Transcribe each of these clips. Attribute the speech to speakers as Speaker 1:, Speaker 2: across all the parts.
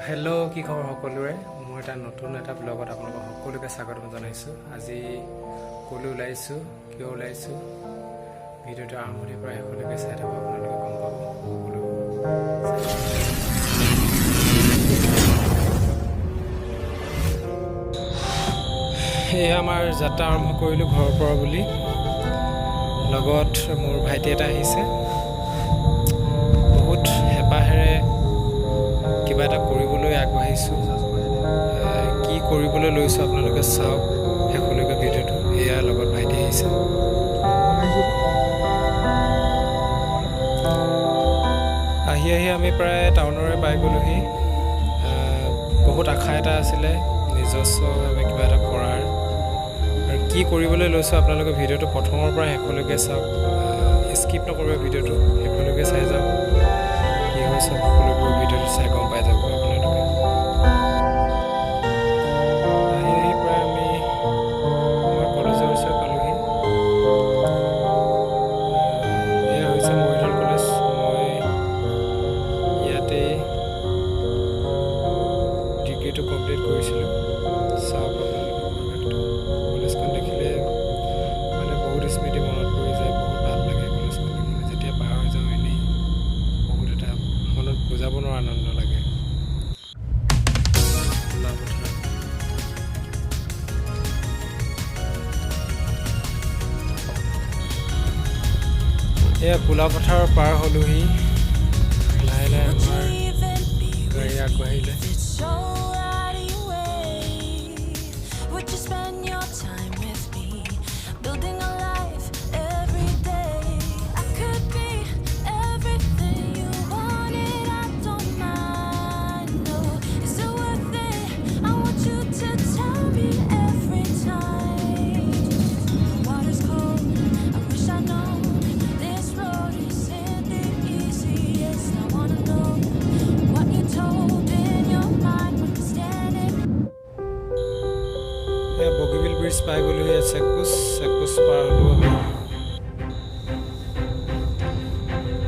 Speaker 1: Hello' কি খবৰ সকলোৰে মই এটা নতুন এটা ব্লগত আপোনালোকক সকলোকে স্বাগতম জনাইছোঁ। আজি ক'লৈ ওলাইছোঁ, কিয় ওলাইছোঁ, ভিডিঅ'টো আৰম্ভণিৰ পৰা শেষলৈকে চাই থাকক, আপোনালোকে গম পাব সকলো। সেয়ে আমাৰ যাত্ৰা আৰম্ভ কৰিলোঁ ঘৰৰ পৰা বুলি। লগত মোৰ ভাইটি এটা আহিছে। বহুত হেঁপাহেৰে কিবা এটা কৰিবলৈ আগবাঢ়িছোঁ। কি কৰিবলৈ লৈছোঁ আপোনালোকে চাওক শেষলৈকে ভিডিঅ'টো। এয়া লগত ভাইটি আহিছে। আহি আমি প্ৰায় টাউনৰে পাই গ'লোহি। বহুত আশা এটা আছিলে নিজস্বভাৱে কিবা এটা কৰাৰ, আৰু কি কৰিবলৈ লৈছোঁ আপোনালোকে ভিডিঅ'টো প্ৰথমৰ পৰা শেষলৈকে চাওক। স্কিপ নকৰিব, ভিডিঅ'টো শেষলৈকে চাই যাওক। কি হৈছে সকলোবোৰ ভিডিঅ'টো চাই গম পাই যাব আপোনালোকে। আহি প্ৰায় মই কলেজৰ ওচৰত পালোহি। এয়া হৈছে মৰিধল কলেজ। মই ইয়াতে ডিগ্ৰীটো কমপ্লিট কৰিছিলোঁ। চাওক আপোনালোকে পৰিৱেশটো। কলেজখন দেখিলে মানে বহুত স্মৃতি মনত পৰি যায়। বহুত ভাল লাগে কলেজখন দেখিলে। যেতিয়া পাৰ হৈ যাওঁ এনেই বহুত এটা মনত বুজাব নোৱাৰা আনন্দ লাগে। এয়া পোলা পথাৰৰ পাৰ হ'লোহি। লাহে লাহে আমাৰ গাড়ী আগবাঢ়িলে। বগীবিল ব্ৰিজ পাই গ'লোহি। চেকপোষ্ট পাৰ হ'লোঁ আমি।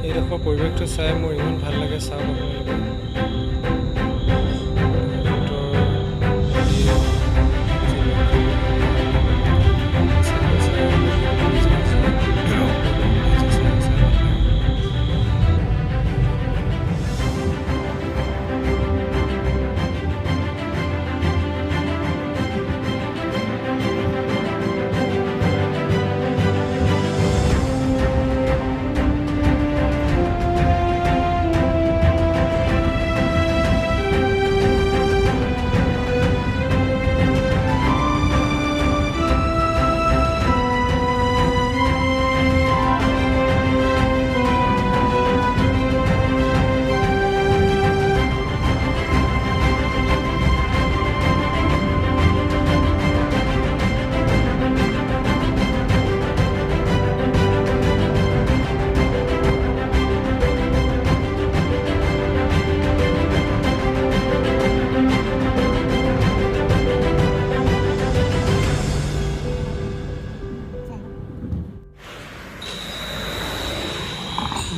Speaker 1: এইডোখৰ পৰিৱেশটো চাই মোৰ ইমান ভাল লাগে। চাওক আপোনালোকে।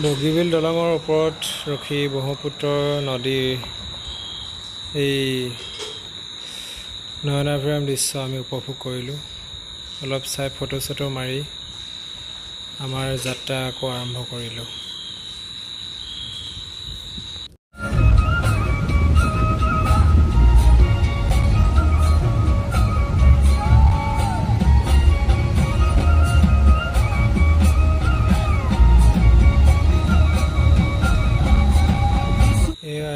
Speaker 1: বগীবিল দলঙৰ ওপৰত ৰখি ব্ৰহ্মপুত্ৰ নদীৰ এই নয়নাভিৰাম দৃশ্য আমি উপভোগ কৰিলোঁ। অলপ চাই ফটো চটো মাৰি আমাৰ যাত্ৰা আকৌ আৰম্ভ কৰিলোঁ।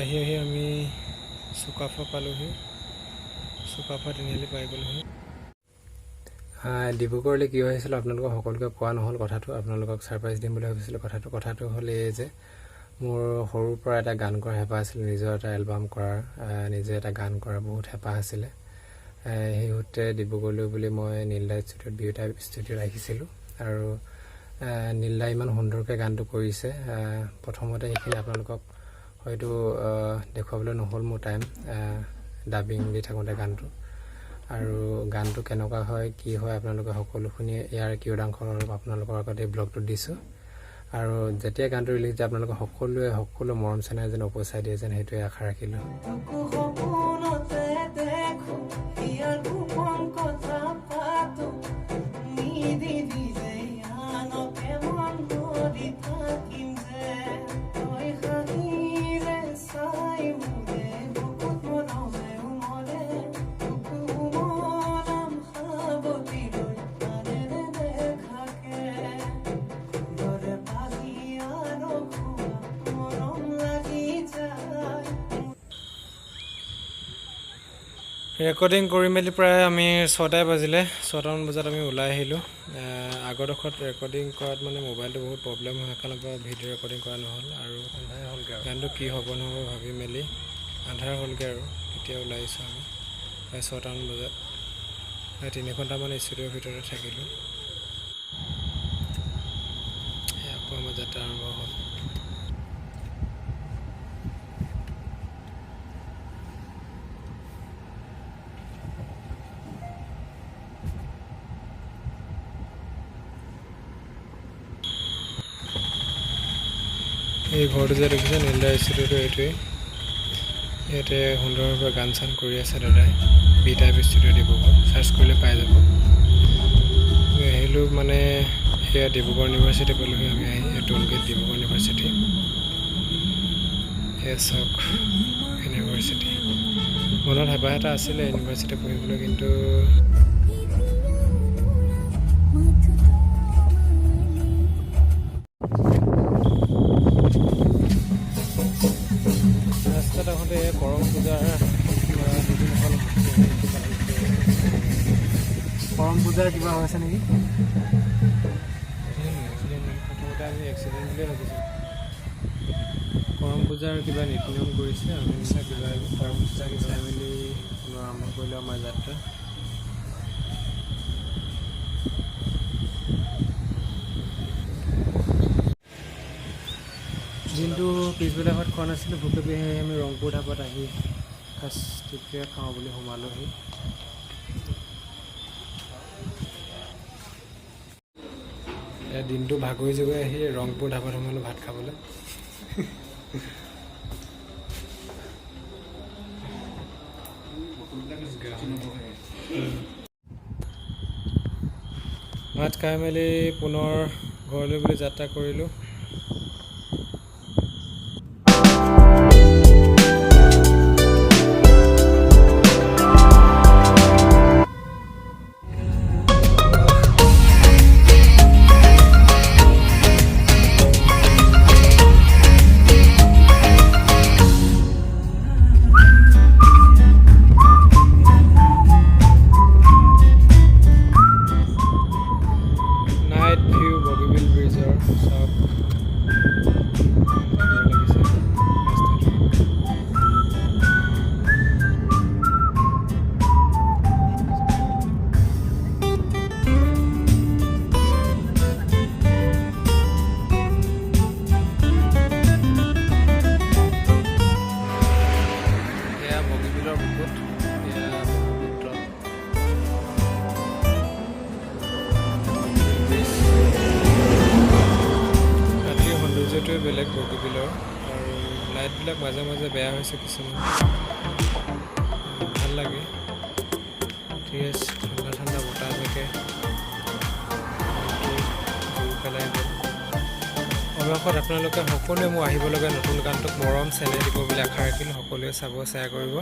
Speaker 1: আহি আমি চুকাফা পালোহি। চুকাফা তিনিআলি পাই গ'লোহি। ডিব্ৰুগড়লৈ কিয় আহিছিলোঁ আপোনালোকক সকলোকে কোৱা নহ'ল কথাটো। আপোনালোকক ছাৰপ্ৰাইজ দিম বুলি ভাবিছিলোঁ। কথাটো হ'ল এই যে মোৰ সৰুৰ পৰা এটা গান কৰাৰ হেঁপাহ আছিলে। নিজৰ এটা এলবাম কৰাৰ, নিজে এটা গান কৰাৰ বহুত হেঁপাহ আছিলে। সেই সূত্ৰে ডিব্ৰুগড়লৈ বুলি মই নীলদা ষ্টুডিঅ'ত বিউটা ষ্টুডিঅ'ত আহিছিলোঁ। আৰু নীলদা ইমান সুন্দৰকৈ গানটো কৰিছে। প্ৰথমতে সেইখিনি আপোনালোকক হয়তো দেখুৱাবলৈ নহ'ল মোৰ টাইম, ডাবিং দি থাকোঁতে গানটো। আৰু গানটো কেনেকুৱা হয় কি হয় আপোনালোকে সকলোখিনি ইয়াৰ কিয়দাংশ আপোনালোকৰ আগতে এই ব্লগটোত দিছোঁ। আৰু যেতিয়া গানটো ৰিলিজ দিয়ে আপোনালোকে সকলো মৰম চেনেহ যেন উপচাই দিয়ে যেন সেইটোৱে আশা ৰাখিলোঁ। ৰেকৰ্ডিং কৰি মেলি প্ৰায় আমি 6টাই বাজিলে। 6টামান বজাত আমি ওলাই আহিলোঁ। আগৰ ডোখৰত ৰেকৰ্ডিং কৰাত মানে মোবাইলটো বহুত প্ৰব্লেম হয়, সেইকাৰণে পৰা ভিডিঅ' ৰেকৰ্ডিং কৰা নহ'ল। আৰু আন্ধাৰ হ'লগৈ, গানটো কি হ'ব নহ'ব ভাবি মেলি আন্ধাৰ হ'লগৈ আৰু তেতিয়া ওলাই আহিছোঁ আমি প্ৰায় 6টামান বজাত। 3 ঘণ্টামান ষ্টুডিঅ'ৰ ভিতৰতে থাকিলোঁ। আকৌ আমাৰ যাত্ৰা আৰম্ভ হ'ল। এই ঘৰটো যে দেখিছে নীলদা ষ্টুডিঅ'টো এইটোৱে। ইয়াতে সুন্দৰভাৱে গান চান কৰি আছে দাদাই। B-Type ষ্টুডিঅ' ডিব্ৰুগড়, চাৰ্চ কৰিলে পাই যাব। আহিলোঁ মানে সেয়া ডিব্ৰুগড় ইউনিভাৰ্চিটি পালোঁহি আমি আহি, টোল গেট ডিব্ৰুগড় ইউনিভাৰ্চিটি। সেয়া চাওক ইউনিভাৰ্চিটি। মনত হেঁপাহ এটা আছিলে ইউনিভাৰ্চিটি পঢ়িবলৈ, কিন্তু ৰাস্তাত আহোঁতে কৰম পূজাৰ কিবা হৈছে নেকি? প্ৰথমতে আমি এক্সিডেণ্ট বুলিয়ে ভাবিছোঁ। কৰম পূজাৰ কিবা নীতি নিয়ম কৰিছে, আমি কিবা কৰম পূজাকে চাই মেলি আৰম্ভ কৰিলোঁ আমাৰ যাত্ৰা। দিনটো পিছবেলা ভাত খোৱা নাছিলোঁ, ভোকে পেলাই আমি ৰংপুৰ ধাবাত আহি ফাৰ্ষ্ট তৃপ্তিৰে খাওঁ বুলি সোমালোহি। দিনটো ভাগৰি জুগৰি আহি ৰংপুৰ ধাবাত সোমালোঁ ভাত খাবলৈ। ভাত খাই মেলি পুনৰ ঘৰলৈ বুলি যাত্ৰা কৰিলোঁ। বেলেগ বগীবিলৰ আৰু লাইটবিলাক মাজে মাজে বেয়া হৈছে কিছুমান, ভাল লাগে। ঠিক আছে, ঠাণ্ডা ঠাণ্ডা বতাহ থাকে, জুই পেলাই গ'ল। অৱশেষত আপোনালোকে সকলোৱে মোৰ আহিবলগীয়া নতুন গানটোক মৰম চেনেহ দিব বুলি আশা ৰাখিলোঁ। সকলোৱে চাব, শ্বেয়াৰ কৰিব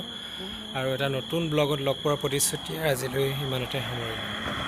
Speaker 1: আৰু এটা নতুন ব্লগত লগ পোৱাৰ প্ৰতিশ্ৰুতি আজিলৈ ইমানতে সামৰিলোঁ।